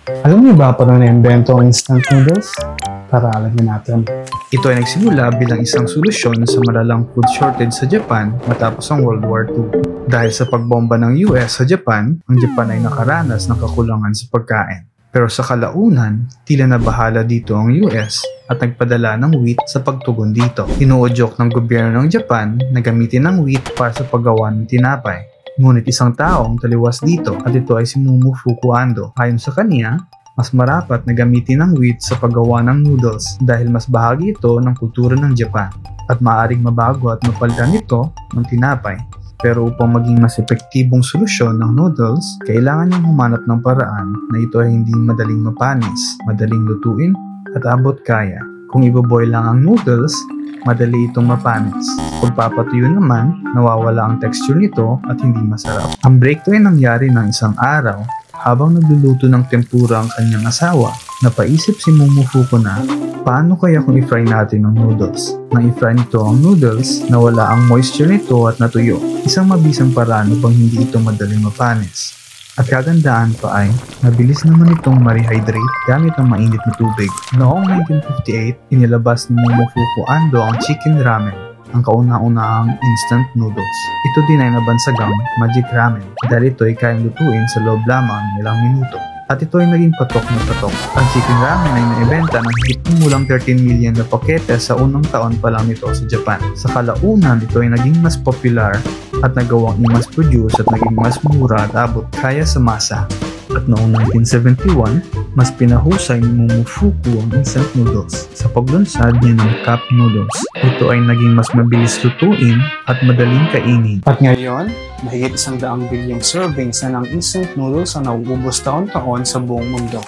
Alam niyo ba paano na-invento ang instant noodles? Tara, alamin natin. Ito ay nagsimula bilang isang solusyon sa malalang food shortage sa Japan matapos ang World War II. Dahil sa pagbomba ng US sa Japan, ang Japan ay nakaranas ng kakulangan sa pagkain. Pero sa kalaunan, tila nabahala dito ang US at nagpadala ng wheat sa pagtugon dito. Inuudyok ng gobyerno ng Japan na gamitin ang wheat para sa paggawa ng tinapay. Ngunit isang tao ang taliwas dito at ito ay si Momofuku Ando. Ayon sa kanya, mas marapat na gamitin ang wheat sa paggawa ng noodles dahil mas bahagi ito ng kultura ng Japan at maaaring mabago at mapalitan ito ng tinapay. Pero upang maging mas epektibong solusyon ng noodles, kailangan niyang humanap ng paraan na ito ay hindi madaling mapanis, madaling lutuin at abot kaya. Kung iboboil lang ang noodles, madali itong mapanis. Kung papatuyo naman, nawawala ang texture nito at hindi masarap. Ang breakthrough ay nangyari ng isang araw habang nagluluto ng tempura ang kanyang asawa. Napaisip si Momofuku na, paano kaya kung i-fry natin ang noodles? Nang i-fry nito ang noodles, nawala ang moisture nito at natuyo. Isang mabisang paraan upang hindi ito madaling mapanis. At kagandaan pa ay, mabilis naman itong ma-rehydrate gamit ang mainit na tubig. Noong 1958, inilabas ni Momofuku Ando ang chicken ramen, ang kauna-unahang instant noodles. Ito din ay nabansagang magic ramen dahil ito ay kayang lutuin sa loob lamang ng ilang minuto. At ito ay naging patok na patok. Ang chicken ramen ay naibenta ng higit kumulang 13 million na pakete sa unang taon pa lang nito sa Japan. Sa kalaunan, ito ay naging mas popular at nagawang i-mass produce at naging mas mura at abot kaya sa masa. At noong 1971, mas pinahusay ni Momofuku ang instant noodles sa paglunsad niya ng cup noodles. Ito ay naging mas mabilis lutuin at madaling kainin. At ngayon, mahigit 100 bilyong servings na ng instant noodles ang nauubos taon-taon sa buong mundo.